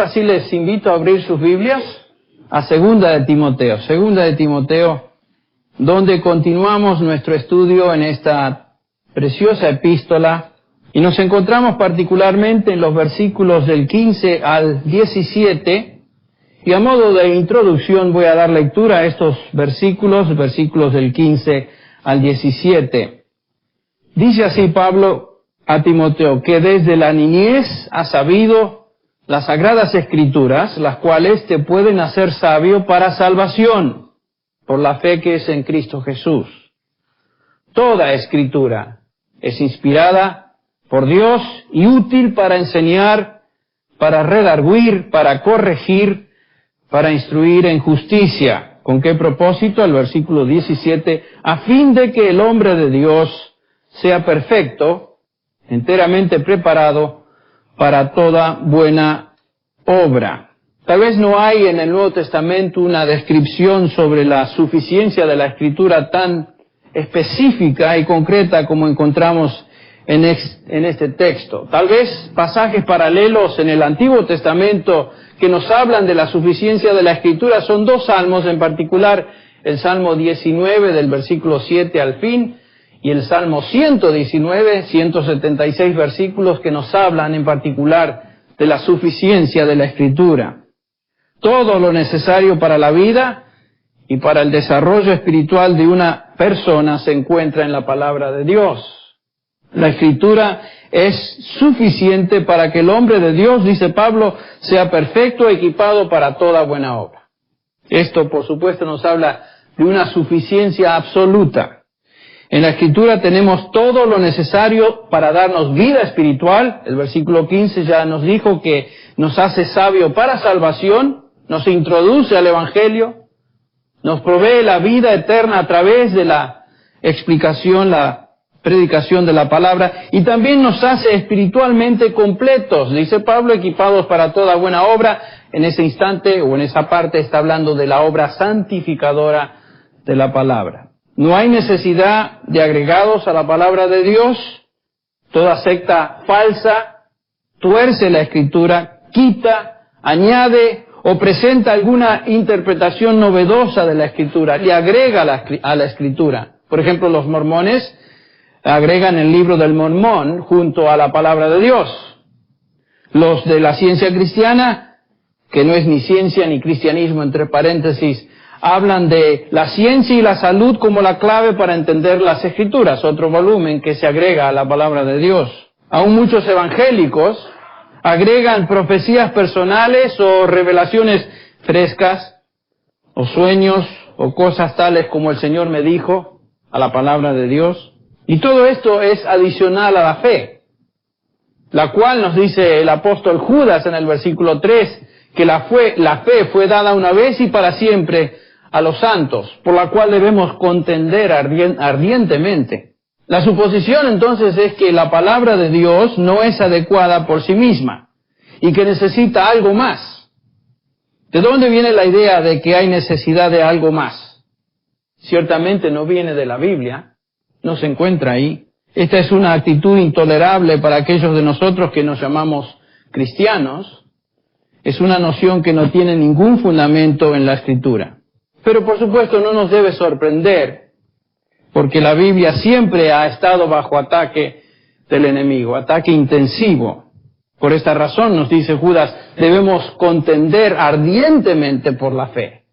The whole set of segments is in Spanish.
ahora sí les invito a abrir sus Biblias a Segunda de Timoteo, donde continuamos nuestro estudio en esta preciosa epístola, y nos encontramos particularmente en los versículos del 15 al 17, y a modo de introducción voy a dar lectura a estos versículos del 15 al 17. Dice así Pablo a Timoteo, que desde la niñez has sabido las sagradas escrituras, las cuales te pueden hacer sabio para salvación, por la fe que es en Cristo Jesús. Toda escritura es inspirada por Dios y útil para enseñar, para redarguir, para corregir, para instruir en justicia. ¿Con qué propósito? El versículo 17, a fin de que el hombre de Dios sea perfecto, enteramente preparado para toda buena obra. Tal vez no hay en el Nuevo Testamento una descripción sobre la suficiencia de la Escritura tan específica y concreta como encontramos en este texto. Tal vez pasajes paralelos en el Antiguo Testamento que nos hablan de la suficiencia de la Escritura son dos salmos en particular, el Salmo 19 del versículo 7 al fin, y el Salmo 119, 176 versículos que nos hablan en particular de la suficiencia de la Escritura. Todo lo necesario para la vida y para el desarrollo espiritual de una persona se encuentra en la palabra de Dios. La Escritura es suficiente para que el hombre de Dios, dice Pablo, sea perfecto, equipado para toda buena obra. Esto, por supuesto, nos habla de una suficiencia absoluta. En la Escritura tenemos todo lo necesario para darnos vida espiritual. El versículo 15 ya nos dijo que nos hace sabio para salvación, nos introduce al Evangelio, nos provee la vida eterna a través de la explicación, la predicación de la palabra, y también nos hace espiritualmente completos, dice Pablo, equipados para toda buena obra. En ese instante o en esa parte está hablando de la obra santificadora de la palabra. No hay necesidad de agregados a la palabra de Dios. Toda secta falsa tuerce la Escritura, quita, añade o presenta alguna interpretación novedosa de la Escritura, le agrega a la Escritura. Por ejemplo, los mormones agregan el libro del Mormón junto a la palabra de Dios. Los de la ciencia cristiana, que no es ni ciencia ni cristianismo, entre paréntesis, hablan de la ciencia y la salud como la clave para entender las Escrituras, otro volumen que se agrega a la palabra de Dios. Aún muchos evangélicos agregan profecías personales o revelaciones frescas, o sueños, o cosas tales como el Señor me dijo, a la palabra de Dios. Y todo esto es adicional a la fe, la cual nos dice el apóstol Judas en el versículo 3, que la fe fue dada una vez y para siempre a los santos, por la cual debemos contender ardientemente. La suposición entonces es que la palabra de Dios no es adecuada por sí misma y que necesita algo más. ¿De dónde viene la idea de que hay necesidad de algo más? Ciertamente no viene de la Biblia, no se encuentra ahí. Esta es una actitud intolerable para aquellos de nosotros que nos llamamos cristianos. Es una noción que no tiene ningún fundamento en la Escritura. Pero por supuesto no nos debe sorprender, porque la Biblia siempre ha estado bajo ataque del enemigo, ataque intensivo. Por esta razón, nos dice Judas, debemos contender ardientemente por la fe.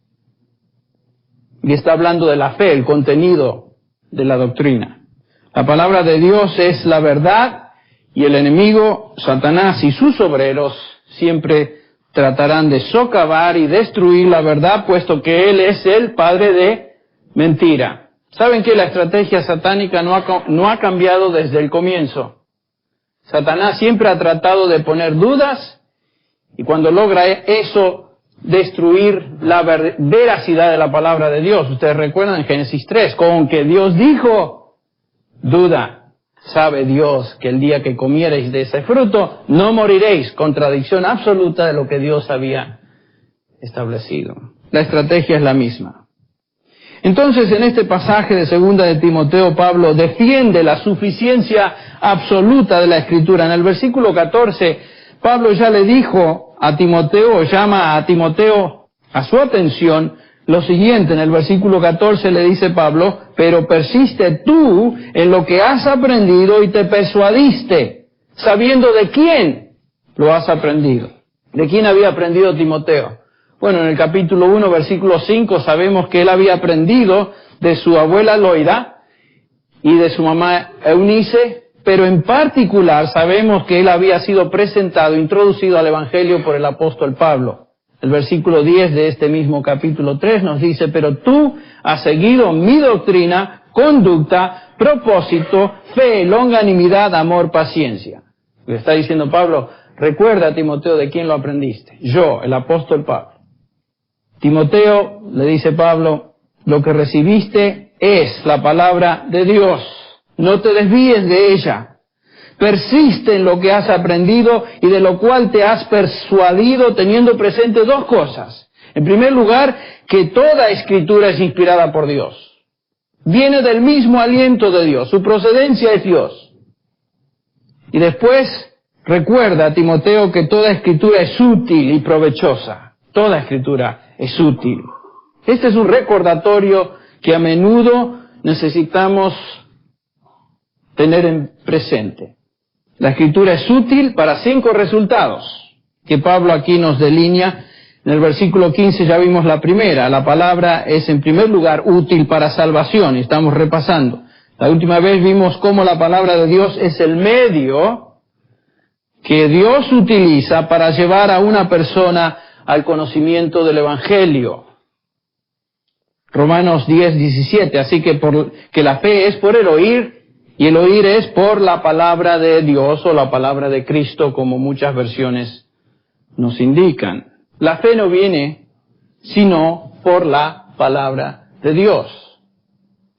Y está hablando de la fe, el contenido de la doctrina. La palabra de Dios es la verdad, y el enemigo, Satanás y sus obreros, siempre tratarán de socavar y destruir la verdad, puesto que él es el padre de mentira. ¿Saben que la estrategia satánica no ha cambiado desde el comienzo? Satanás siempre ha tratado de poner dudas, y cuando logra eso, destruir la veracidad de la palabra de Dios. Ustedes recuerdan en Génesis 3, con que Dios dijo, duda. Sabe Dios que el día que comiereis de ese fruto, no moriréis. Contradicción absoluta de lo que Dios había establecido. La estrategia es la misma. Entonces, en este pasaje de Segunda de Timoteo, Pablo defiende la suficiencia absoluta de la Escritura. En el versículo 14, Pablo ya le dijo a Timoteo, o llama a Timoteo a su atención lo siguiente. En el versículo 14 le dice Pablo: pero persiste tú en lo que has aprendido y te persuadiste, sabiendo de quién lo has aprendido. ¿De quién había aprendido Timoteo? Bueno, en el capítulo 1, versículo 5, sabemos que él había aprendido de su abuela Loida y de su mamá Eunice, pero en particular sabemos que él había sido presentado, introducido al Evangelio por el apóstol Pablo. El versículo 10 de este mismo capítulo 3 nos dice: pero tú has seguido mi doctrina, conducta, propósito, fe, longanimidad, amor, paciencia. Le está diciendo Pablo: recuerda, Timoteo, de quién lo aprendiste. Yo, el apóstol Pablo. Timoteo, le dice Pablo, lo que recibiste es la palabra de Dios. No te desvíes de ella. Persiste en lo que has aprendido y de lo cual te has persuadido, teniendo presente dos cosas. En primer lugar, que toda escritura es inspirada por Dios. Viene del mismo aliento de Dios. Su procedencia es Dios. Y después, recuerda, Timoteo, que toda escritura es útil y provechosa. Toda escritura es útil. Este es un recordatorio que a menudo necesitamos tener en presente. La escritura es útil para 5 resultados que Pablo aquí nos delinea. En el versículo 15 ya vimos la primera. La palabra es en primer lugar útil para salvación, y estamos repasando. La última vez vimos cómo la palabra de Dios es el medio que Dios utiliza para llevar a una persona al conocimiento del Evangelio. Romanos 10:17, así que la fe es por el oír, y el oír es por la palabra de Dios o la palabra de Cristo, como muchas versiones nos indican. La fe no viene sino por la palabra de Dios.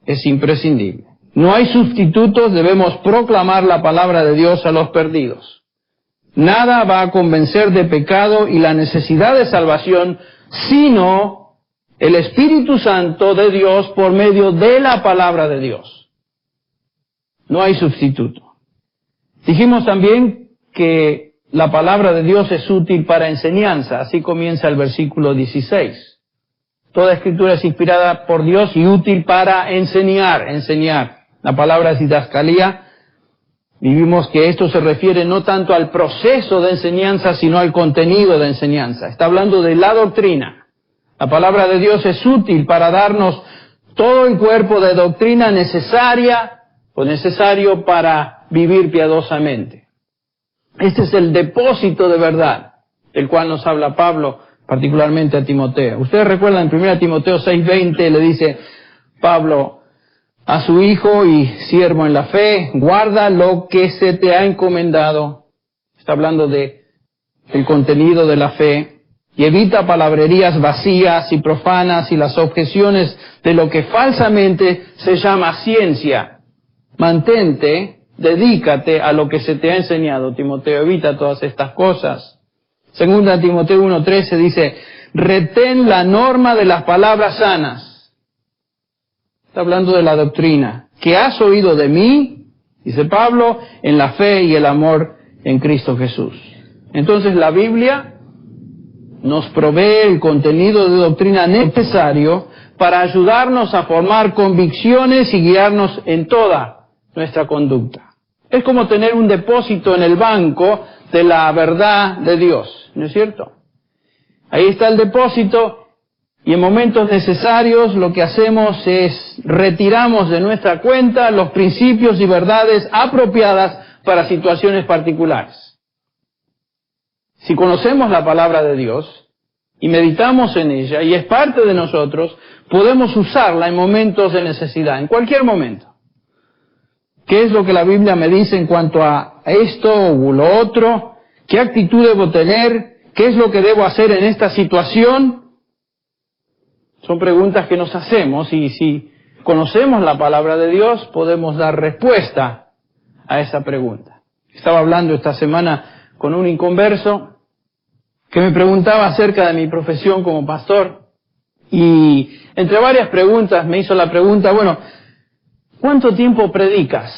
Es imprescindible. No hay sustitutos, debemos proclamar la palabra de Dios a los perdidos. Nada va a convencer de pecado y la necesidad de salvación, sino el Espíritu Santo de Dios por medio de la palabra de Dios. No hay sustituto. Dijimos también que la palabra de Dios es útil para enseñanza. Así comienza el versículo 16. Toda escritura es inspirada por Dios y útil para enseñar. La palabra es didascalía. Vimos que esto se refiere no tanto al proceso de enseñanza, sino al contenido de enseñanza. Está hablando de la doctrina. La palabra de Dios es útil para darnos todo el cuerpo de doctrina necesaria o necesario para vivir piadosamente. Este es el depósito de verdad del cual nos habla Pablo, particularmente a Timoteo. Ustedes recuerdan en 1 Timoteo 6:20 le dice Pablo a su hijo y siervo en la fe: guarda lo que se te ha encomendado. Está hablando del contenido de la fe. Y evita palabrerías vacías y profanas y las objeciones de lo que falsamente se llama ciencia. Mantente, dedícate a lo que se te ha enseñado, Timoteo. Evita todas estas cosas. Segunda Timoteo 1:13 dice: retén la norma de las palabras sanas. Está hablando de la doctrina que has oído de mí, dice Pablo, en la fe y el amor en Cristo Jesús. Entonces la Biblia nos provee el contenido de doctrina necesario para ayudarnos a formar convicciones y guiarnos en toda nuestra conducta. Es como tener un depósito en el banco de la verdad de Dios, ¿no es cierto? Ahí está el depósito. Y en momentos necesarios lo que hacemos es retiramos de nuestra cuenta los principios y verdades apropiadas para situaciones particulares. Si conocemos la palabra de Dios y meditamos en ella y es parte de nosotros, podemos usarla en momentos de necesidad, en cualquier momento. ¿Qué es lo que la Biblia me dice en cuanto a esto o lo otro? ¿Qué actitud debo tener? ¿Qué es lo que debo hacer en esta situación? Son preguntas que nos hacemos y si conocemos la palabra de Dios podemos dar respuesta a esa pregunta. Estaba hablando esta semana con un inconverso que me preguntaba acerca de mi profesión como pastor y entre varias preguntas me hizo la pregunta: bueno, ¿cuánto tiempo predicas?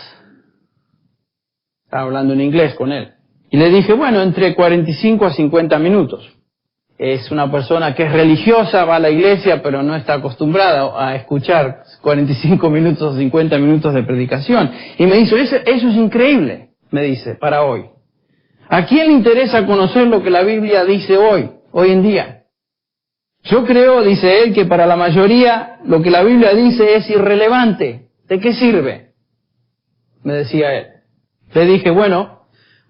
Estaba hablando en inglés con él. Y le dije, bueno, entre 45 a 50 minutos. Es una persona que es religiosa, va a la iglesia, pero no está acostumbrada a escuchar 45 minutos o 50 minutos de predicación. Y me dice, eso es increíble, me dice, para hoy. ¿A quién le interesa conocer lo que la Biblia dice hoy en día? Yo creo, dice él, que para la mayoría lo que la Biblia dice es irrelevante. ¿De qué sirve? Me decía él. Le dije, bueno,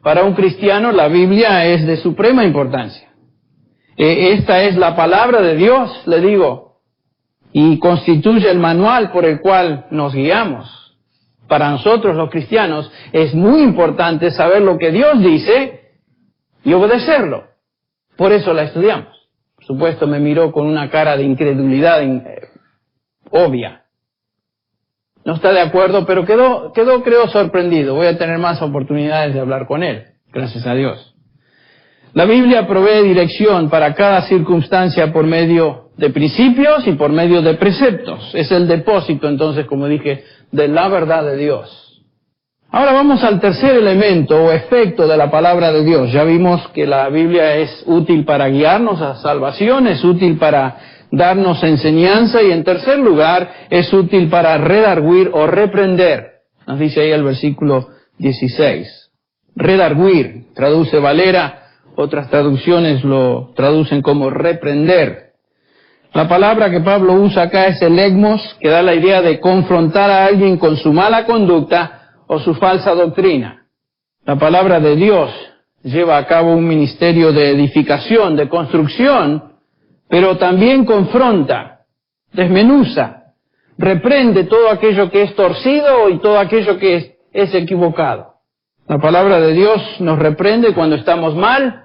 para un cristiano la Biblia es de suprema importancia. Esta es la palabra de Dios, le digo, y constituye el manual por el cual nos guiamos. Para nosotros los cristianos es muy importante saber lo que Dios dice y obedecerlo. Por eso la estudiamos. Por supuesto me miró con una cara de incredulidad obvia. No está de acuerdo, pero quedó creo sorprendido. Voy a tener más oportunidades de hablar con él, gracias a Dios. La Biblia provee dirección para cada circunstancia por medio de principios y por medio de preceptos. Es el depósito, entonces, como dije, de la verdad de Dios. Ahora vamos al tercer elemento o efecto de la palabra de Dios. Ya vimos que la Biblia es útil para guiarnos a salvación, es útil para darnos enseñanza y en tercer lugar es útil para redarguir o reprender. Nos dice ahí el versículo 16. Redarguir, traduce Valera. Otras traducciones lo traducen como reprender. La palabra que Pablo usa acá es elegmos, que da la idea de confrontar a alguien con su mala conducta o su falsa doctrina. La palabra de Dios lleva a cabo un ministerio de edificación, de construcción, pero también confronta, desmenuza, reprende todo aquello que es torcido y todo aquello que es equivocado. La palabra de Dios nos reprende cuando estamos mal,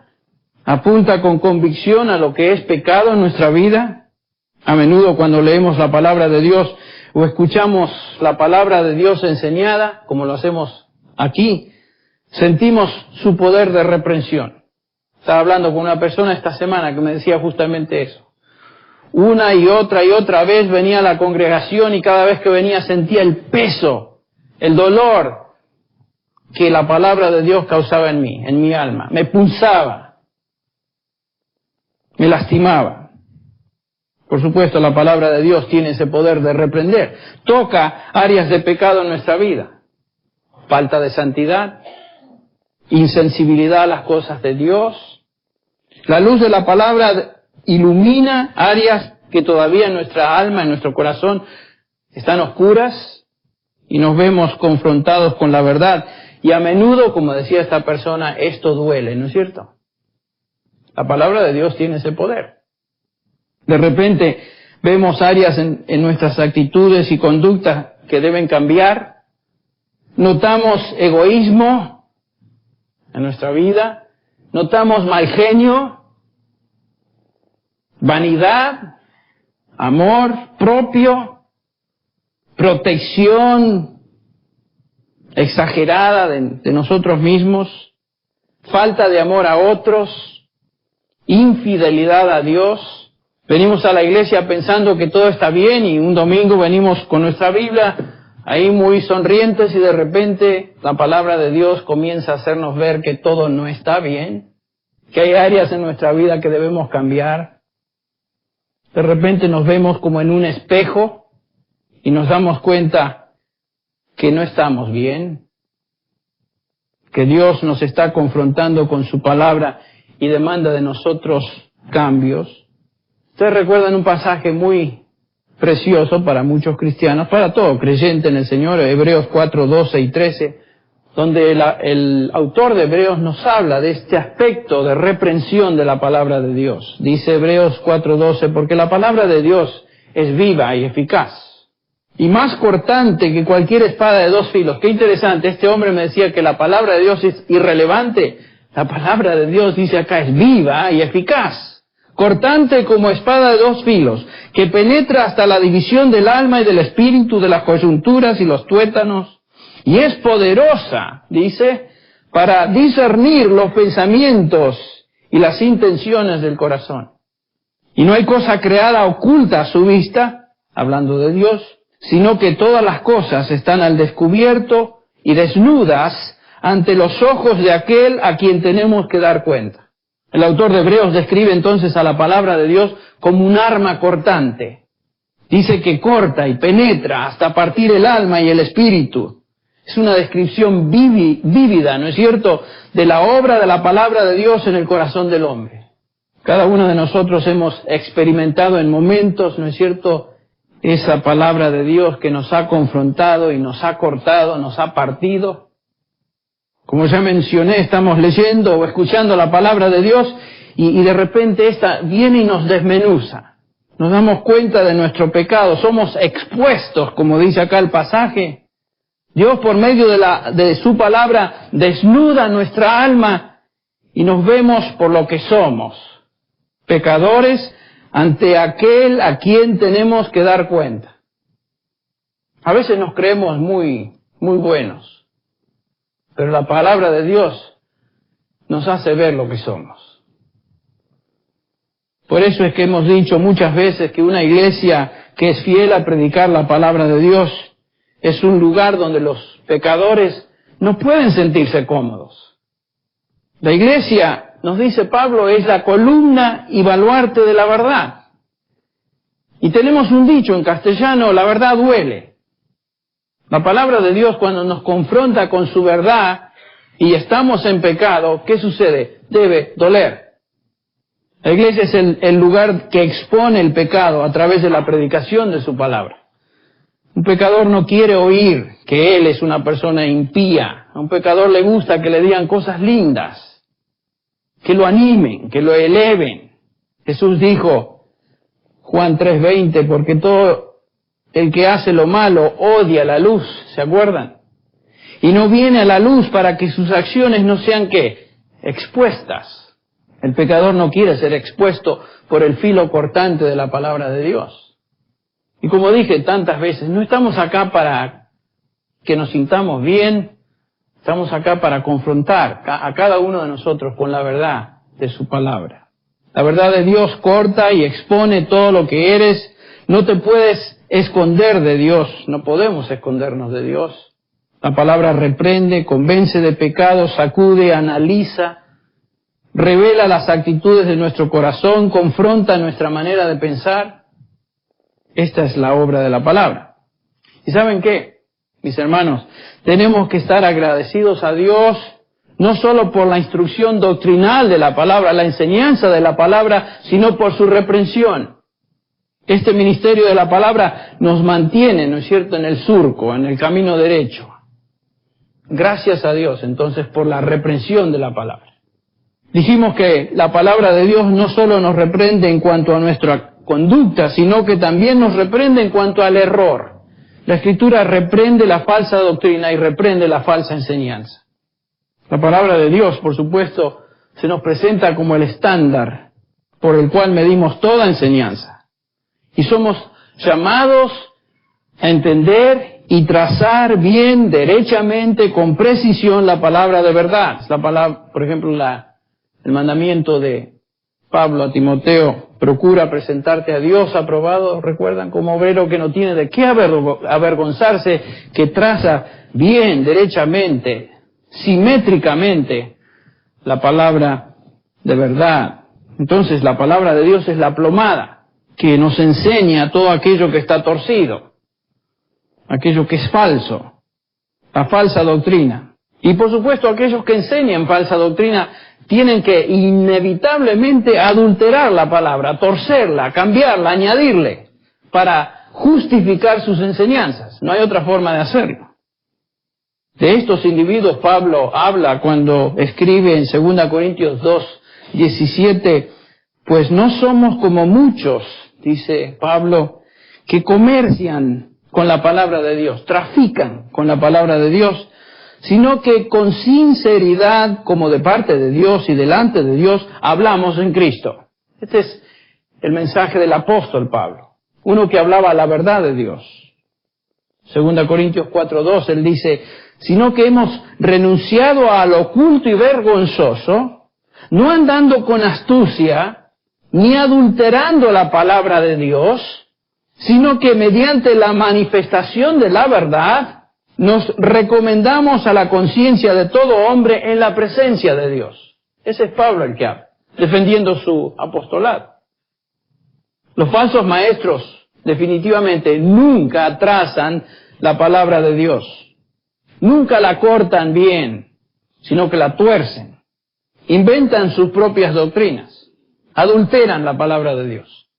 apunta con convicción a lo que es pecado en nuestra vida. A menudo cuando leemos la palabra de Dios o escuchamos la palabra de Dios enseñada, como lo hacemos aquí, sentimos su poder de reprensión. Estaba hablando con una persona esta semana que me decía justamente eso. Una y otra vez venía a la congregación y cada vez que venía sentía el peso, el dolor que la palabra de Dios causaba en mí, en mi alma. Me punzaba, me lastimaba. Por supuesto, la palabra de Dios tiene ese poder de reprender. Toca áreas de pecado en nuestra vida. Falta de santidad, insensibilidad a las cosas de Dios. La luz de la palabra ilumina áreas que todavía en nuestra alma, en nuestro corazón, están oscuras y nos vemos confrontados con la verdad. Y a menudo, como decía esta persona, esto duele, ¿no es cierto? La palabra de Dios tiene ese poder. De repente vemos áreas en nuestras actitudes y conductas que deben cambiar. Notamos egoísmo en nuestra vida. Notamos mal genio, vanidad, amor propio, protección exagerada de nosotros mismos, falta de amor a otros, infidelidad a Dios. Venimos a la iglesia pensando que todo está bien y un domingo venimos con nuestra Biblia ahí muy sonrientes y de repente la palabra de Dios comienza a hacernos ver que todo no está bien, que hay áreas en nuestra vida que debemos cambiar. De repente nos vemos como en un espejo y nos damos cuenta que no estamos bien, que Dios nos está confrontando con su palabra y demanda de nosotros cambios. Ustedes recuerdan un pasaje muy precioso para muchos cristianos, para todo creyente en el Señor, Hebreos 4, 12 y 13, donde el autor de Hebreos nos habla de este aspecto de reprensión de la palabra de Dios. Dice Hebreos 4, 12, porque la palabra de Dios es viva y eficaz, y más cortante que cualquier espada de dos filos. Qué interesante, este hombre me decía que la palabra de Dios es irrelevante. La palabra de Dios, dice acá, es viva y eficaz, cortante como espada de dos filos, que penetra hasta la división del alma y del espíritu, de las coyunturas y los tuétanos, y es poderosa, dice, para discernir los pensamientos y las intenciones del corazón. Y no hay cosa creada oculta a su vista, hablando de Dios, sino que todas las cosas están al descubierto y desnudas ante los ojos de aquel a quien tenemos que dar cuenta. El autor de Hebreos describe entonces a la palabra de Dios como un arma cortante. Dice que corta y penetra hasta partir el alma y el espíritu. Es una descripción vívida, ¿no es cierto?, de la obra de la palabra de Dios en el corazón del hombre. Cada uno de nosotros hemos experimentado en momentos, ¿no es cierto?, esa palabra de Dios que nos ha confrontado y nos ha cortado, nos ha partido. Como ya mencioné, estamos leyendo o escuchando la palabra de Dios y de repente esta viene y nos desmenuza. Nos damos cuenta de nuestro pecado, somos expuestos, como dice acá el pasaje. Dios, por medio de su palabra, desnuda nuestra alma y nos vemos por lo que somos, pecadores ante aquel a quien tenemos que dar cuenta. A veces nos creemos muy buenos, pero la palabra de Dios nos hace ver lo que somos. Por eso es que hemos dicho muchas veces que una iglesia que es fiel a predicar la palabra de Dios es un lugar donde los pecadores no pueden sentirse cómodos. La iglesia, nos dice Pablo, es la columna y baluarte de la verdad. Y tenemos un dicho en castellano, la verdad duele. La palabra de Dios, cuando nos confronta con su verdad y estamos en pecado, ¿qué sucede? Debe doler. La iglesia es el lugar que expone el pecado a través de la predicación de su palabra. Un pecador no quiere oír que él es una persona impía. A un pecador le gusta que le digan cosas lindas, que lo animen, que lo eleven. Jesús dijo, Juan 3:20, porque todo el que hace lo malo odia la luz, ¿se acuerdan? Y no viene a la luz para que sus acciones no sean, ¿qué?, expuestas. El pecador no quiere ser expuesto por el filo cortante de la palabra de Dios. Y como dije tantas veces, no estamos acá para que nos sintamos bien, estamos acá para confrontar a cada uno de nosotros con la verdad de su palabra. La verdad de Dios corta y expone todo lo que eres. No te puedes esconder de Dios, no podemos escondernos de Dios. La palabra reprende, convence de pecado, sacude, analiza, revela las actitudes de nuestro corazón, confronta nuestra manera de pensar. Esta es la obra de la palabra. ¿Y saben qué, mis hermanos? Tenemos que estar agradecidos a Dios, no solo por la instrucción doctrinal de la palabra, la enseñanza de la palabra, sino por su reprensión. Este ministerio de la palabra nos mantiene, ¿no es cierto?, en el surco, en el camino derecho. Gracias a Dios, entonces, por la reprensión de la palabra. Dijimos que la palabra de Dios no solo nos reprende en cuanto a nuestra conducta, sino que también nos reprende en cuanto al error. La Escritura reprende la falsa doctrina y reprende la falsa enseñanza. La palabra de Dios, por supuesto, se nos presenta como el estándar por el cual medimos toda enseñanza. Y somos llamados a entender y trazar bien, derechamente, con precisión la palabra de verdad. La palabra, por ejemplo, el mandamiento de Pablo a Timoteo, procura presentarte a Dios aprobado, recuerdan, como obrero que no tiene de qué avergonzarse, que traza bien, derechamente, simétricamente, la palabra de verdad. Entonces, la palabra de Dios es la plomada que nos enseña todo aquello que está torcido, aquello que es falso, la falsa doctrina. Y por supuesto, aquellos que enseñan falsa doctrina tienen que inevitablemente adulterar la palabra, torcerla, cambiarla, añadirle, para justificar sus enseñanzas. No hay otra forma de hacerlo. De estos individuos Pablo habla cuando escribe en 2 Corintios 2:17, pues no somos como muchos, dice Pablo, que comercian con la palabra de Dios, trafican con la palabra de Dios, sino que con sinceridad, como de parte de Dios y delante de Dios, hablamos en Cristo. Este es el mensaje del apóstol Pablo, uno que hablaba la verdad de Dios. 2 Corintios 4:2, él dice, sino que hemos renunciado a lo oculto y vergonzoso, no andando con astucia, ni adulterando la palabra de Dios, sino que mediante la manifestación de la verdad, nos recomendamos a la conciencia de todo hombre en la presencia de Dios. Ese es Pablo el que habla, defendiendo su apostolado. Los falsos maestros definitivamente nunca atrasan la palabra de Dios. Nunca la cortan bien, sino que la tuercen. Inventan sus propias doctrinas. Adulteran la palabra de Dios.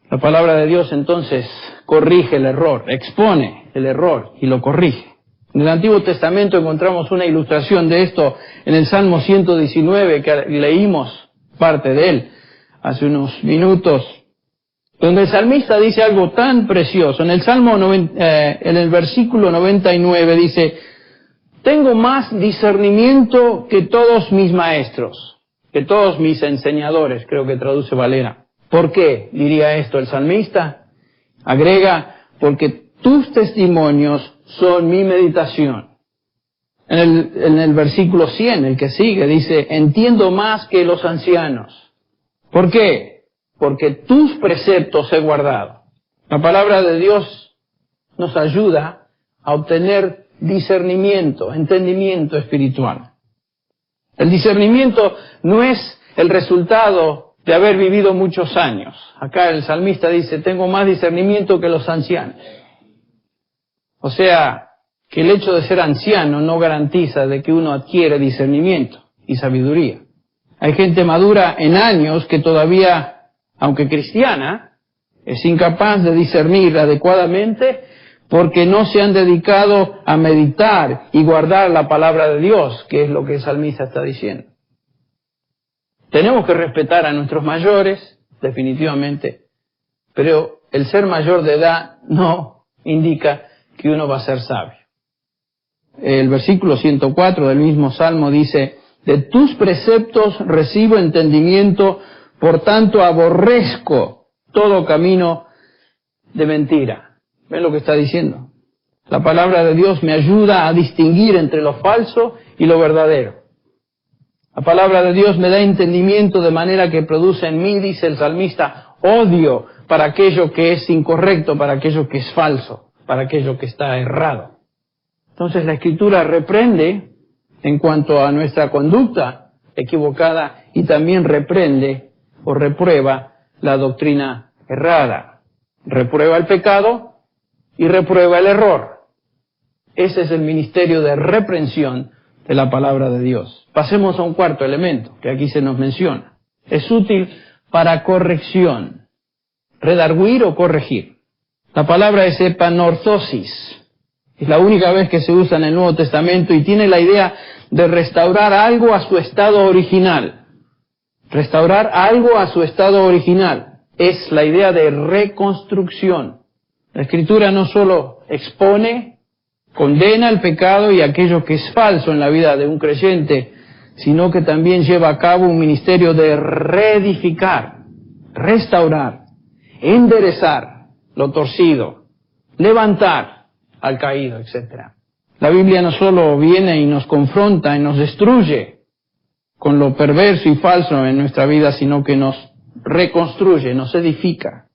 La palabra de Dios entonces corrige el error, expone el error y lo corrige. En el Antiguo Testamento encontramos una ilustración de esto en el Salmo 119, que leímos parte de él hace unos minutos, donde el salmista dice algo tan precioso. En el en el versículo 99 dice: tengo más discernimiento que todos mis maestros, que todos mis enseñadores, creo que traduce Valera. ¿Por qué diría esto el salmista? Agrega: porque tus testimonios son mi meditación. En el versículo 100, el que sigue, dice: entiendo más que los ancianos. ¿Por qué? Porque tus preceptos he guardado. La palabra de Dios nos ayuda a obtener discernimiento, entendimiento espiritual. El discernimiento no es el resultado de haber vivido muchos años. Acá el salmista dice: tengo más discernimiento que los ancianos. O sea, que el hecho de ser anciano no garantiza de que uno adquiere discernimiento y sabiduría. Hay gente madura en años que todavía, aunque cristiana, es incapaz de discernir adecuadamente porque no se han dedicado a meditar y guardar la palabra de Dios, que es lo que el salmista está diciendo. Tenemos que respetar a nuestros mayores, definitivamente, pero el ser mayor de edad no indica que uno va a ser sabio. El versículo 104 del mismo Salmo dice: de tus preceptos recibo entendimiento, por tanto aborrezco todo camino de mentira. ¿Ven lo que está diciendo? La palabra de Dios me ayuda a distinguir entre lo falso y lo verdadero. La palabra de Dios me da entendimiento de manera que produce en mí, dice el salmista, odio para aquello que es incorrecto, para aquello que es falso, para aquello que está errado. Entonces la Escritura reprende en cuanto a nuestra conducta equivocada y también reprende o reprueba la doctrina errada. Reprueba el pecado y reprueba el error. Ese es el ministerio de reprensión de la palabra de Dios. Pasemos a un cuarto elemento que aquí se nos menciona. Es útil para corrección, redarguir o corregir. La palabra es epanorthosis. Es la única vez que se usa en el Nuevo Testamento y tiene la idea de restaurar algo a su estado original. Restaurar algo a su estado original. Es la idea de reconstrucción. La Escritura no solo expone, condena el pecado y aquello que es falso en la vida de un creyente, sino que también lleva a cabo un ministerio de reedificar, restaurar, enderezar lo torcido, levantar al caído, etc. La Biblia no solo viene y nos confronta y nos destruye con lo perverso y falso en nuestra vida, sino que nos reconstruye, nos edifica.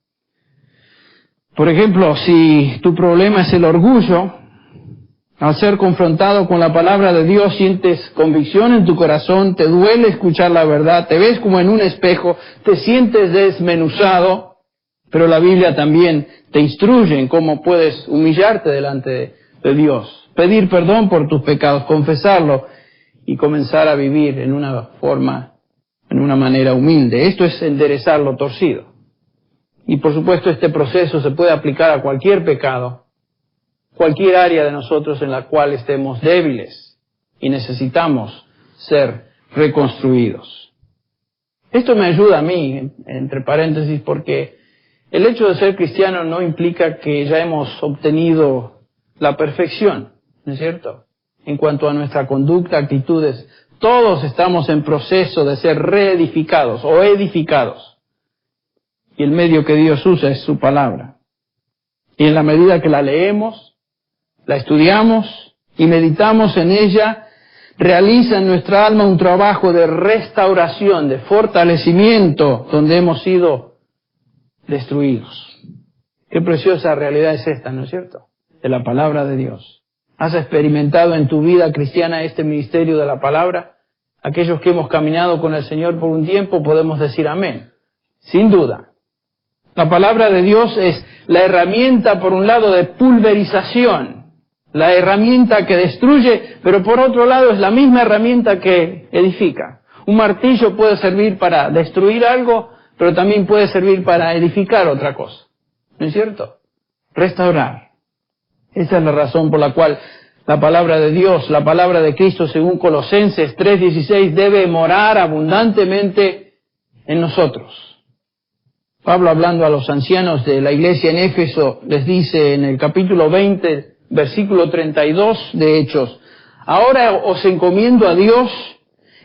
Por ejemplo, si tu problema es el orgullo, al ser confrontado con la palabra de Dios sientes convicción en tu corazón, te duele escuchar la verdad, te ves como en un espejo, te sientes desmenuzado, pero la Biblia también te instruye en cómo puedes humillarte delante de Dios, pedir perdón por tus pecados, confesarlo y comenzar a vivir en una manera humilde. Esto es enderezar lo torcido. Y por supuesto este proceso se puede aplicar a cualquier pecado, cualquier área de nosotros en la cual estemos débiles y necesitamos ser reconstruidos. Esto me ayuda a mí, entre paréntesis, porque el hecho de ser cristiano no implica que ya hemos obtenido la perfección, ¿no es cierto? En cuanto a nuestra conducta, actitudes, todos estamos en proceso de ser reedificados o edificados. Y el medio que Dios usa es su palabra. Y en la medida que la leemos, la estudiamos y meditamos en ella, realiza en nuestra alma un trabajo de restauración, de fortalecimiento, donde hemos sido destruidos. Qué preciosa realidad es esta, ¿no es cierto? De la palabra de Dios. ¿Has experimentado en tu vida cristiana este ministerio de la palabra? Aquellos que hemos caminado con el Señor por un tiempo podemos decir amén. Sin duda. La palabra de Dios es la herramienta, por un lado, de pulverización, la herramienta que destruye, pero por otro lado es la misma herramienta que edifica. Un martillo puede servir para destruir algo, pero también puede servir para edificar otra cosa. ¿No es cierto? Restaurar. Esa es la razón por la cual la palabra de Dios, la palabra de Cristo, según Colosenses 3:16, debe morar abundantemente en nosotros. Pablo, hablando a los ancianos de la iglesia en Éfeso, les dice en el capítulo 20, versículo 32 de Hechos: ahora os encomiendo a Dios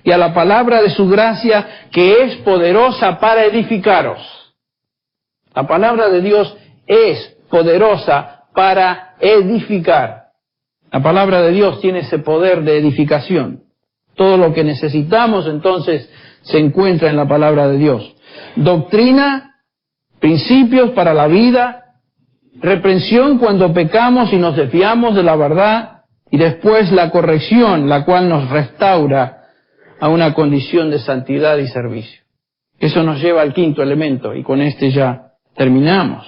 y a la palabra de su gracia, que es poderosa para edificaros. La palabra de Dios es poderosa para edificar. La palabra de Dios tiene ese poder de edificación. Todo lo que necesitamos entonces se encuentra en la palabra de Dios. Doctrina, principios para la vida, reprensión cuando pecamos y nos desviamos de la verdad, y después la corrección, la cual nos restaura a una condición de santidad y servicio. Eso nos lleva al quinto elemento, y con este ya terminamos.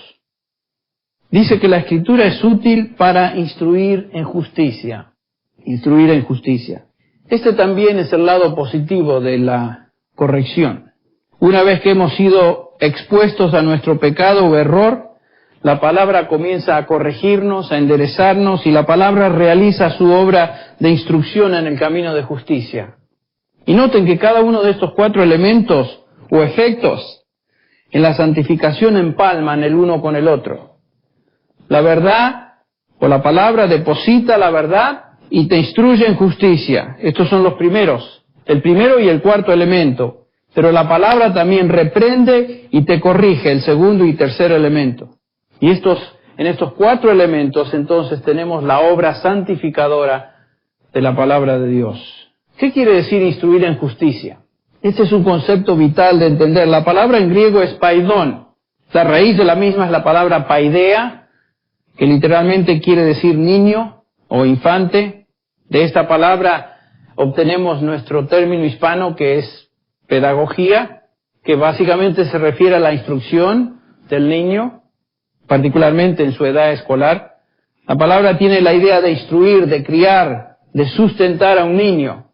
Dice que la Escritura es útil para instruir en justicia. Instruir en justicia. Este también es el lado positivo de la corrección. Una vez que hemos sido expuestos a nuestro pecado o error, la palabra comienza a corregirnos, a enderezarnos, y la palabra realiza su obra de instrucción en el camino de justicia. Y noten que cada uno de estos 4 elementos o efectos en la santificación empalman el uno con el otro. La verdad o la palabra deposita la verdad y te instruye en justicia. Estos son los primeros, el primero y el cuarto elemento. Pero la palabra también reprende y te corrige, el segundo y tercer elemento. Y en estos 4 elementos entonces tenemos la obra santificadora de la palabra de Dios. ¿Qué quiere decir instruir en justicia? Este es un concepto vital de entender. La palabra en griego es paidón. La raíz de la misma es la palabra paidea, que literalmente quiere decir niño o infante. De esta palabra obtenemos nuestro término hispano, que es pedagogía, que básicamente se refiere a la instrucción del niño, particularmente en su edad escolar. La palabra tiene la idea de instruir, de criar, de sustentar a un niño.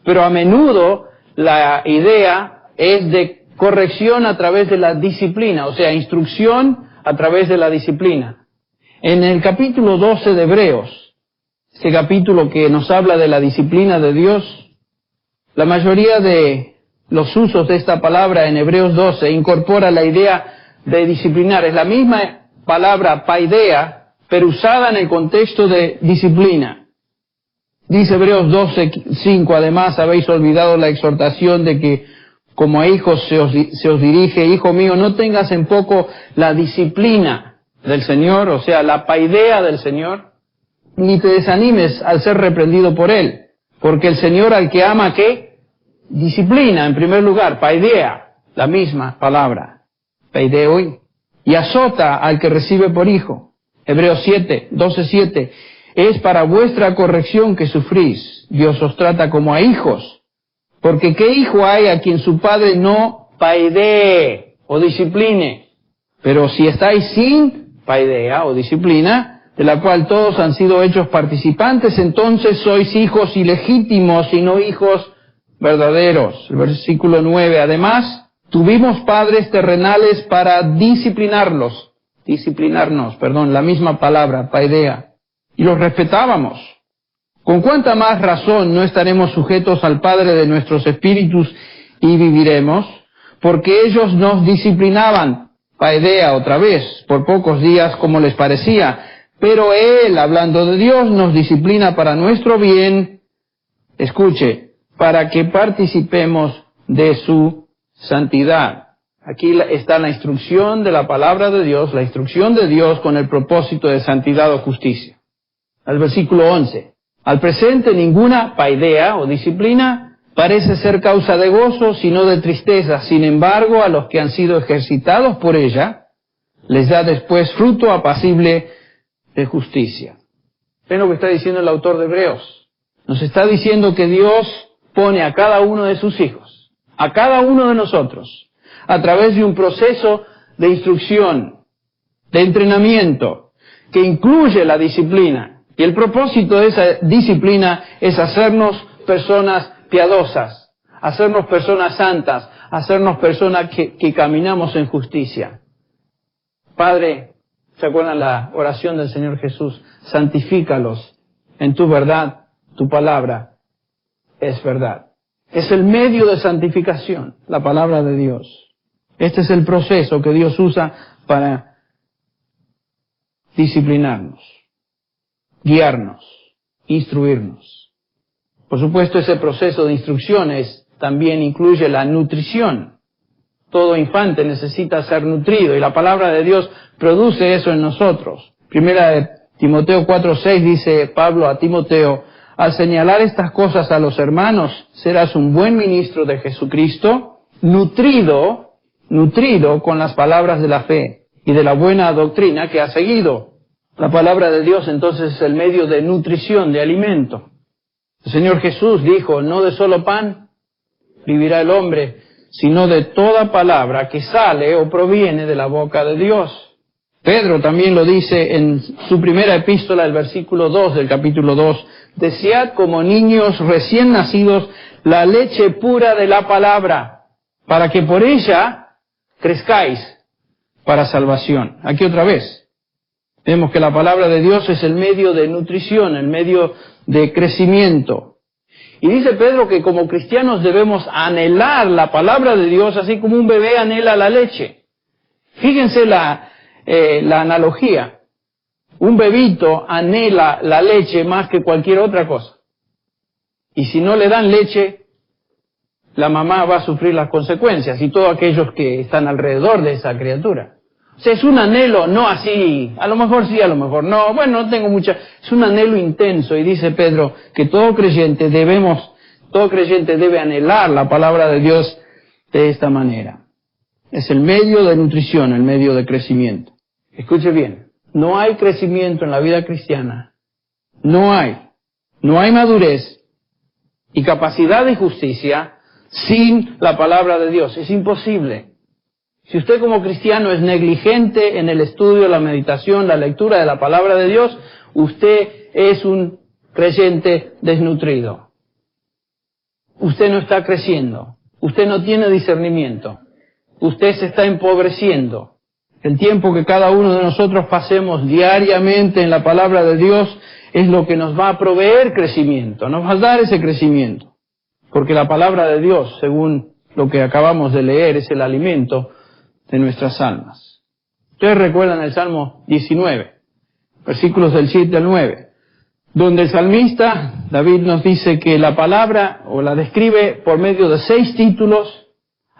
Pero a menudo la idea es de corrección a través de la disciplina, o sea, instrucción a través de la disciplina. En el capítulo 12 de Hebreos, este capítulo que nos habla de la disciplina de Dios, la mayoría de los usos de esta palabra en Hebreos 12 incorpora la idea de disciplinar. Es la misma palabra paidea, pero usada en el contexto de disciplina. Dice Hebreos 12:5, además habéis olvidado la exhortación de que como a hijos se os dirige: hijo mío, no tengas en poco la disciplina del Señor, o sea, la paidea del Señor, ni te desanimes al ser reprendido por Él, porque el Señor al que ama, ¿qué? Disciplina, en primer lugar, paidea, la misma palabra, paideoi, y azota al que recibe por hijo. Hebreos 12:7, es para vuestra corrección que sufrís. Dios os trata como a hijos. Porque ¿qué hijo hay a quien su padre no paidee o discipline? Pero si estáis sin paidea o disciplina, de la cual todos han sido hechos participantes, entonces sois hijos ilegítimos y no hijos verdaderos. El versículo 9, además, tuvimos padres terrenales para disciplinarnos, la misma palabra, paidea. Y los respetábamos. ¿Con cuánta más razón no estaremos sujetos al Padre de nuestros espíritus y viviremos? Porque ellos nos disciplinaban, paidea otra vez, por pocos días como les parecía. Pero Él, hablando de Dios, nos disciplina para nuestro bien, escuche, para que participemos de su santidad. Aquí está la instrucción de la palabra de Dios, la instrucción de Dios con el propósito de santidad o justicia. Al versículo 11. Al presente ninguna paidea o disciplina parece ser causa de gozo, sino de tristeza. Sin embargo, a los que han sido ejercitados por ella, les da después fruto apacible de justicia. Es lo que está diciendo el autor de Hebreos. Nos está diciendo que Dios pone a cada uno de sus hijos, a cada uno de nosotros, a través de un proceso de instrucción, de entrenamiento, que incluye la disciplina. Y el propósito de esa disciplina es hacernos personas piadosas, hacernos personas santas, hacernos personas que caminamos en justicia. Padre, ¿se acuerdan la oración del Señor Jesús? Santifícalos en tu verdad, tu palabra es verdad. Es el medio de santificación, la palabra de Dios. Este es el proceso que Dios usa para disciplinarnos, guiarnos, instruirnos. Por supuesto, ese proceso de instrucciones también incluye la nutrición. Todo infante necesita ser nutrido y la palabra de Dios produce eso en nosotros. Primera de Timoteo 4:6 dice Pablo a Timoteo: al señalar estas cosas a los hermanos, serás un buen ministro de Jesucristo, nutrido con las palabras de la fe y de la buena doctrina que has seguido. La palabra de Dios entonces es el medio de nutrición, de alimento. El Señor Jesús dijo: no de solo pan vivirá el hombre, sino de toda palabra que sale o proviene de la boca de Dios. Pedro también lo dice en su primera epístola, el versículo 2 del capítulo 2, desead como niños recién nacidos la leche pura de la palabra, para que por ella crezcáis para salvación. Aquí otra vez, vemos que la palabra de Dios es el medio de nutrición, el medio de crecimiento. Y dice Pedro que como cristianos debemos anhelar la palabra de Dios, así como un bebé anhela la leche. Fíjense la analogía. Un bebito anhela la leche más que cualquier otra cosa. Y si no le dan leche, la mamá va a sufrir las consecuencias y todos aquellos que están alrededor de esa criatura. O sea, es un anhelo, no así, a lo mejor sí, a lo mejor no, bueno, no tengo mucha, es un anhelo intenso. Y dice Pedro que todo creyente debe anhelar la palabra de Dios de esta manera. Es el medio de nutrición, el medio de crecimiento. Escuche bien, no hay crecimiento en la vida cristiana, no hay madurez y capacidad de justicia sin la palabra de Dios, es imposible. Si usted como cristiano es negligente en el estudio, la meditación, la lectura de la palabra de Dios, usted es un creyente desnutrido. Usted no está creciendo, usted no tiene discernimiento, usted se está empobreciendo. El tiempo que cada uno de nosotros pasemos diariamente en la palabra de Dios es lo que nos va a proveer crecimiento, nos va a dar ese crecimiento. Porque la palabra de Dios, según lo que acabamos de leer, es el alimento de nuestras almas. Ustedes recuerdan el Salmo 19, versículos del 7 al 9, donde el salmista David nos dice que la palabra, o la describe por medio de 6 títulos,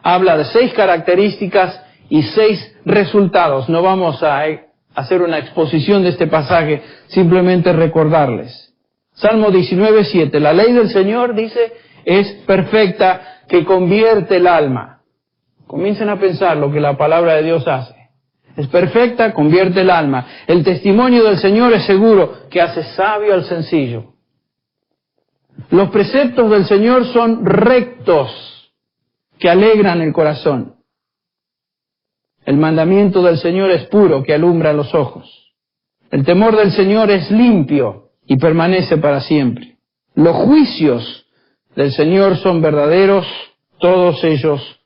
habla de 6 características y 6 resultados. No vamos a hacer una exposición de este pasaje, simplemente recordarles. Salmo 19, 7, la ley del Señor, dice, es perfecta, que convierte el alma. Comiencen a pensar lo que la palabra de Dios hace. Es perfecta, convierte el alma. El testimonio del Señor es seguro, que hace sabio al sencillo. Los preceptos del Señor son rectos, que alegran el corazón. El mandamiento del Señor es puro, que alumbra los ojos. El temor del Señor es limpio y permanece para siempre. Los juicios del Señor son verdaderos, todos ellos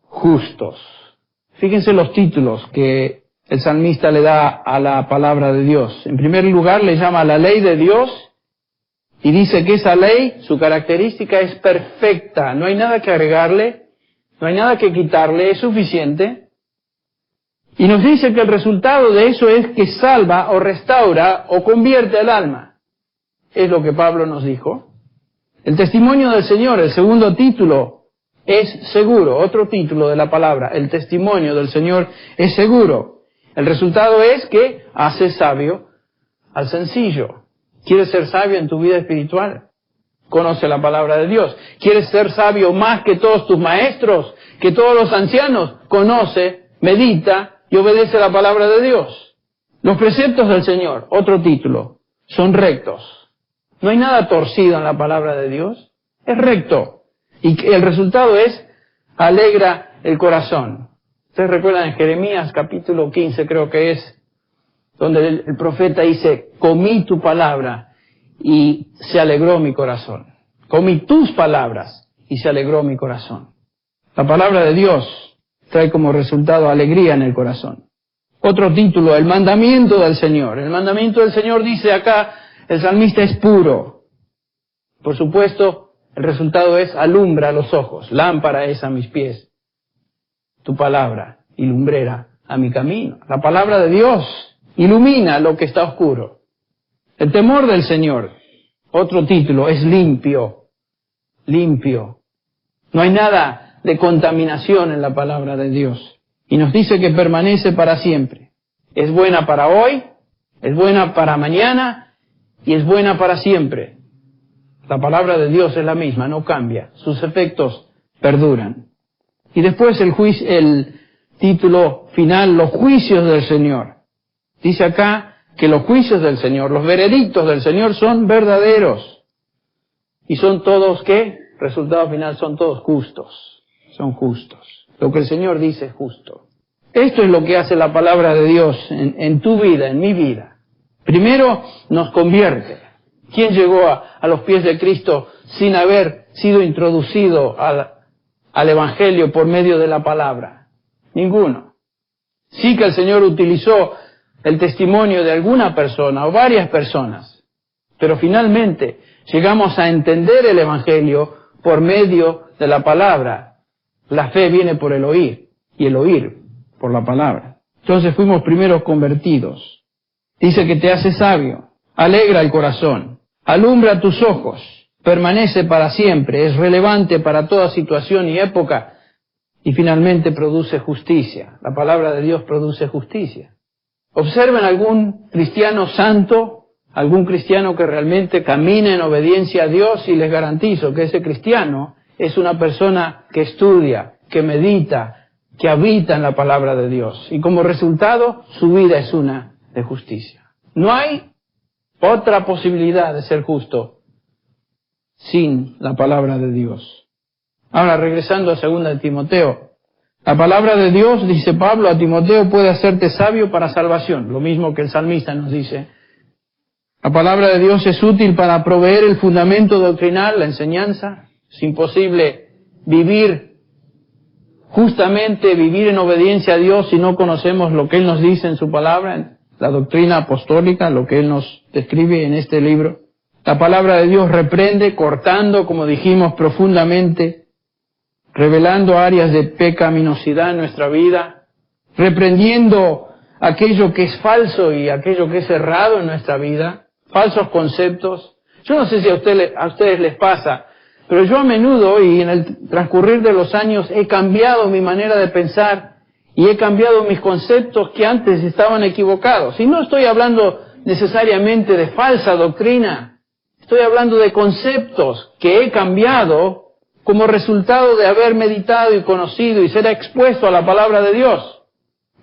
justos. Fíjense los títulos que el salmista le da a la palabra de Dios. En primer lugar, le llama la ley de Dios y dice que esa ley, su característica es perfecta. No hay nada que agregarle, no hay nada que quitarle, es suficiente. Y nos dice que el resultado de eso es que salva o restaura o convierte al alma. Es lo que Pablo nos dijo. El testimonio del Señor, el segundo título, es seguro. Otro título de la palabra, el testimonio del Señor es seguro. El resultado es que hace sabio al sencillo. ¿Quieres ser sabio en tu vida espiritual? Conoce la palabra de Dios. ¿Quieres ser sabio más que todos tus maestros, que todos los ancianos? Conoce, medita y obedece la palabra de Dios. Los preceptos del Señor, otro título, son rectos. No hay nada torcido en la palabra de Dios, es recto. Y el resultado es, alegra el corazón. Ustedes recuerdan en Jeremías capítulo 15, creo que es, donde el profeta dice, comí tu palabra y se alegró mi corazón. Comí tus palabras y se alegró mi corazón. La palabra de Dios trae como resultado alegría en el corazón. Otro título, el mandamiento del Señor. El mandamiento del Señor dice acá, el salmista es puro. Por supuesto, el resultado es alumbra los ojos, lámpara es a mis pies. Tu palabra y lumbrera a mi camino. La palabra de Dios ilumina lo que está oscuro. El temor del Señor, otro título, es limpio. Limpio. No hay nada de contaminación en la palabra de Dios. Y nos dice que permanece para siempre. Es buena para hoy, es buena para mañana y es buena para siempre. La palabra de Dios es la misma, no cambia. Sus efectos perduran. Y después el título final, los juicios del Señor. Dice acá que los juicios del Señor, los veredictos del Señor son verdaderos. Y son todos, ¿qué? Resultado final, son todos justos. Son justos. Lo que el Señor dice es justo. Esto es lo que hace la palabra de Dios en tu vida, en mi vida. Primero, nos convierte. ¿Quién llegó a los pies de Cristo sin haber sido introducido al Evangelio por medio de la palabra? Ninguno. Sí que el Señor utilizó el testimonio de alguna persona o varias personas, pero finalmente llegamos a entender el Evangelio por medio de la palabra. La fe viene por el oír, y el oír por la palabra. Entonces fuimos primeros convertidos. Dice que te hace sabio, alegra el corazón, alumbra tus ojos, permanece para siempre, es relevante para toda situación y época, y finalmente produce justicia. La palabra de Dios produce justicia. Observen algún cristiano santo, algún cristiano que realmente camina en obediencia a Dios, y les garantizo que ese cristiano es una persona que estudia, que medita, que habita en la palabra de Dios. Y como resultado, su vida es una de justicia. No hay otra posibilidad de ser justo sin la palabra de Dios. Ahora, regresando a 2 de Timoteo. La palabra de Dios, dice Pablo a Timoteo, puede hacerte sabio para salvación. Lo mismo que el salmista nos dice. La palabra de Dios es útil para proveer el fundamento doctrinal, la enseñanza. Es imposible vivir justamente, vivir en obediencia a Dios si no conocemos lo que Él nos dice en su palabra, en la doctrina apostólica, lo que Él nos describe en este libro. La palabra de Dios reprende, cortando, como dijimos, profundamente, revelando áreas de pecaminosidad en nuestra vida, reprendiendo aquello que es falso y aquello que es errado en nuestra vida, falsos conceptos. Yo no sé si a ustedes les pasa, pero yo a menudo y en el transcurrir de los años he cambiado mi manera de pensar y he cambiado mis conceptos que antes estaban equivocados. Y no estoy hablando necesariamente de falsa doctrina, estoy hablando de conceptos que he cambiado como resultado de haber meditado y conocido y ser expuesto a la palabra de Dios.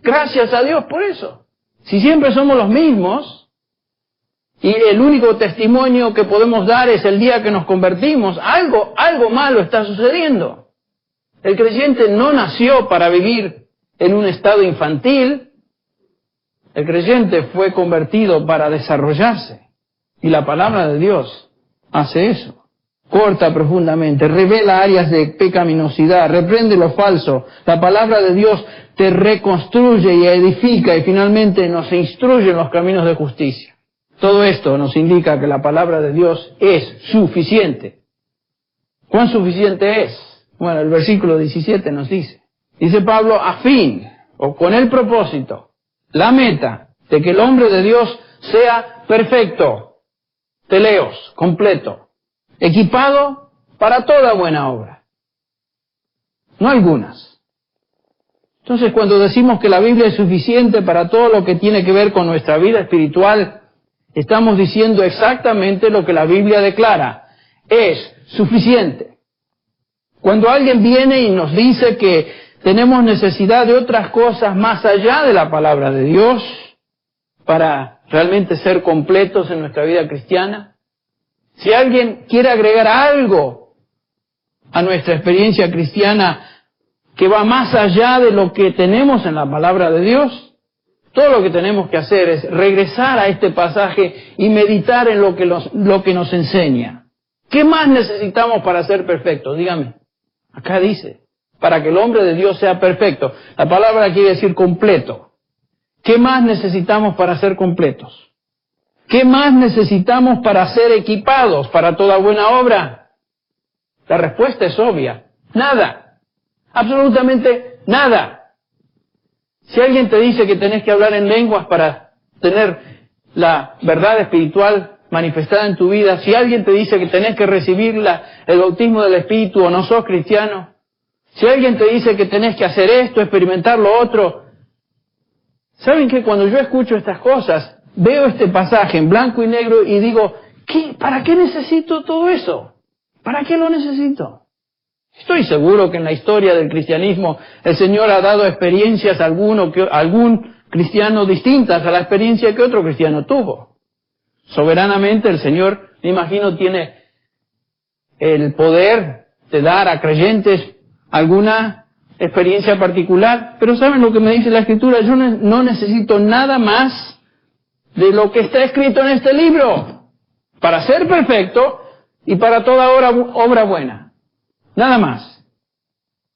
Gracias a Dios por eso. Si siempre somos los mismos, y el único testimonio que podemos dar es el día que nos convertimos, algo malo está sucediendo. El creyente no nació para vivir en un estado infantil. El creyente fue convertido para desarrollarse. Y la palabra de Dios hace eso. Corta profundamente, revela áreas de pecaminosidad, reprende lo falso. La palabra de Dios te reconstruye y edifica y finalmente nos instruye en los caminos de justicia. Todo esto nos indica que la palabra de Dios es suficiente. ¿Cuán suficiente es? Bueno, el versículo 17 nos dice. Dice Pablo, a fin, o con el propósito, la meta de que el hombre de Dios sea perfecto, teleos, completo, equipado para toda buena obra. No algunas. Entonces, cuando decimos que la Biblia es suficiente para todo lo que tiene que ver con nuestra vida espiritual, estamos diciendo exactamente lo que la Biblia declara. Es suficiente. Cuando alguien viene y nos dice que tenemos necesidad de otras cosas más allá de la palabra de Dios para realmente ser completos en nuestra vida cristiana? Si alguien quiere agregar algo a nuestra experiencia cristiana que va más allá de lo que tenemos en la palabra de Dios, todo lo que tenemos que hacer es regresar a este pasaje y meditar en lo que nos enseña. ¿Qué más necesitamos para ser perfectos? Dígame. Acá dice, para que el hombre de Dios sea perfecto. La palabra quiere decir completo. ¿Qué más necesitamos para ser completos? ¿Qué más necesitamos para ser equipados para toda buena obra? La respuesta es obvia. Nada. Absolutamente nada. Si alguien te dice que tenés que hablar en lenguas para tener la verdad espiritual manifestada en tu vida, si alguien te dice que tenés que recibir el bautismo del Espíritu o no sos cristiano, si alguien te dice que tenés que hacer esto, experimentar lo otro, ¿saben qué? Cuando yo escucho estas cosas, veo este pasaje en blanco y negro y digo, ¿para qué necesito todo eso? ¿Para qué lo necesito? Estoy seguro que en la historia del cristianismo el Señor ha dado experiencias a algún cristiano distintas a la experiencia que otro cristiano tuvo. Soberanamente el Señor, me imagino, tiene el poder de dar a creyentes alguna experiencia particular, pero ¿saben lo que me dice la Escritura? Yo no necesito nada más de lo que está escrito en este libro para ser perfecto y para toda obra buena. Nada más.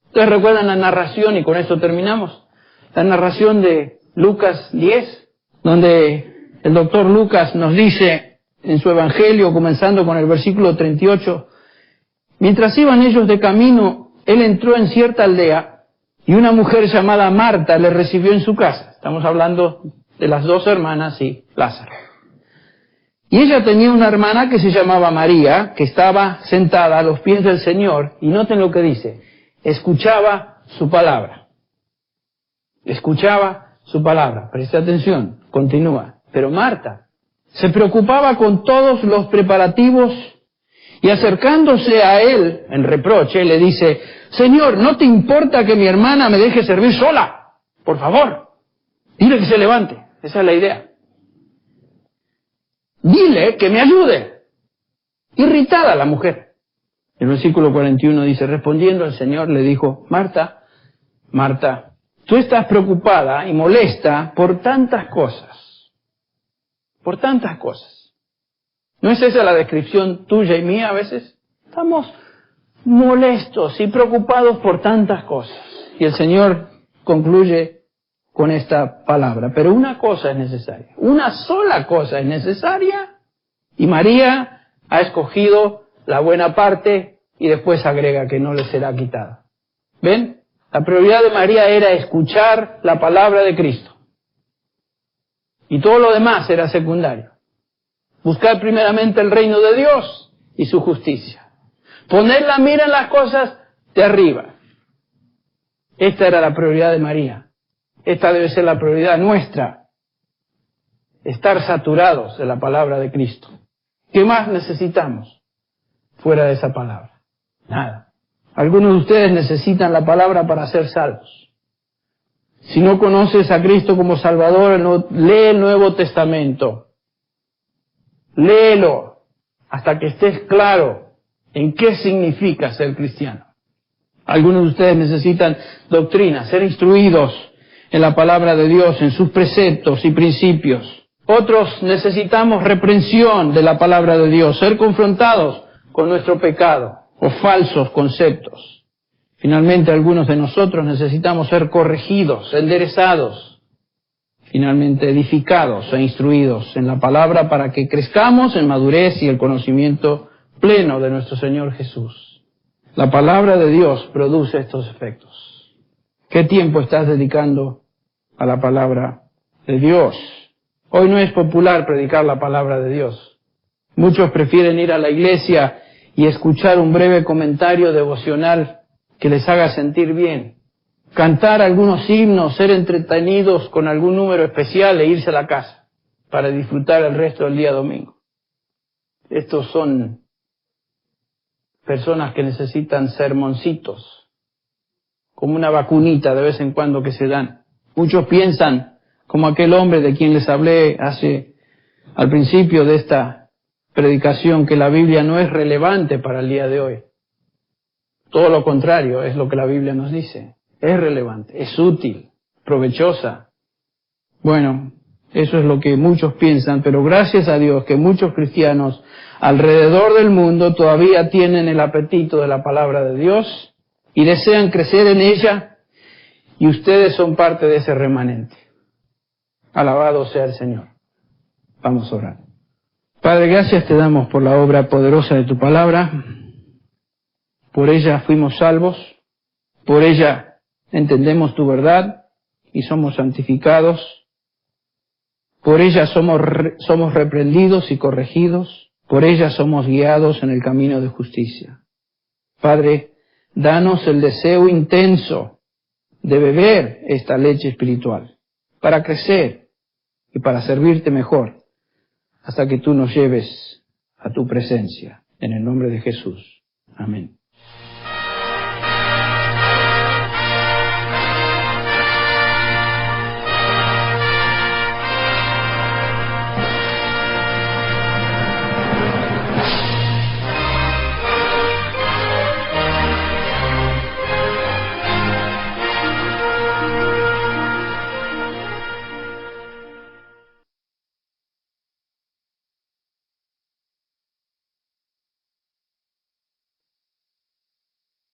¿Ustedes recuerdan la narración, y con esto terminamos? La narración de Lucas 10, donde el doctor Lucas nos dice en su evangelio, comenzando con el versículo 38, mientras iban ellos de camino, él entró en cierta aldea y una mujer llamada Marta le recibió en su casa. Estamos hablando de las dos hermanas y Lázaro. Y ella tenía una hermana que se llamaba María, que estaba sentada a los pies del Señor, y noten lo que dice, escuchaba su palabra. Escuchaba su palabra. Preste atención, continúa. Pero Marta se preocupaba con todos los preparativos y acercándose a él, en reproche, le dice, Señor, ¿no te importa que mi hermana me deje servir sola? Por favor, dile que se levante. Esa es la idea. Dile que me ayude. Irritada la mujer. El versículo 41 dice, respondiendo el Señor le dijo, Marta, Marta, tú estás preocupada y molesta por tantas cosas. Por tantas cosas. ¿No es esa la descripción tuya y mía a veces? Estamos molestos y preocupados por tantas cosas. Y el Señor concluye con esta palabra. Pero una cosa es necesaria. Una sola cosa es necesaria. Y María ha escogido la buena parte y después agrega que no le será quitada. ¿Ven? La prioridad de María era escuchar la palabra de Cristo. Y todo lo demás era secundario. Buscar primeramente el reino de Dios y su justicia. Poner la mira en las cosas de arriba. Esta era la prioridad de María. Esta debe ser la prioridad nuestra. Estar saturados de la palabra de Cristo. ¿Qué más necesitamos fuera de esa palabra? Nada. Algunos de ustedes necesitan la palabra para ser salvos. Si no conoces a Cristo como Salvador, lee el Nuevo Testamento. Léelo hasta que estés claro en qué significa ser cristiano. Algunos de ustedes necesitan doctrina, ser instruidos en la palabra de Dios, en sus preceptos y principios. Otros necesitamos reprensión de la palabra de Dios, ser confrontados con nuestro pecado o falsos conceptos. Finalmente, algunos de nosotros necesitamos ser corregidos, enderezados, finalmente edificados e instruidos en la palabra para que crezcamos en madurez y el conocimiento pleno de nuestro Señor Jesús. La palabra de Dios produce estos efectos. ¿Qué tiempo estás dedicando a la palabra de Dios? Hoy no es popular predicar la palabra de Dios. Muchos prefieren ir a la iglesia y escuchar un breve comentario devocional que les haga sentir bien, cantar algunos himnos, ser entretenidos con algún número especial e irse a la casa para disfrutar el resto del día domingo. Estos son personas que necesitan sermoncitos, como una vacunita de vez en cuando que se dan. Muchos piensan, como aquel hombre de quien les hablé al principio de esta predicación, que la Biblia no es relevante para el día de hoy. Todo lo contrario es lo que la Biblia nos dice. Es relevante, es útil, provechosa. Bueno, eso es lo que muchos piensan, pero gracias a Dios que muchos cristianos alrededor del mundo todavía tienen el apetito de la palabra de Dios y desean crecer en ella, y ustedes son parte de ese remanente. Alabado sea el Señor. Vamos a orar. Padre, gracias te damos por la obra poderosa de tu palabra. Por ella fuimos salvos, por ella entendemos tu verdad y somos santificados. Por ella somos reprendidos y corregidos, por ella somos guiados en el camino de justicia. Padre, danos el deseo intenso de beber esta leche espiritual, para crecer y para servirte mejor, hasta que tú nos lleves a tu presencia. En el nombre de Jesús. Amén.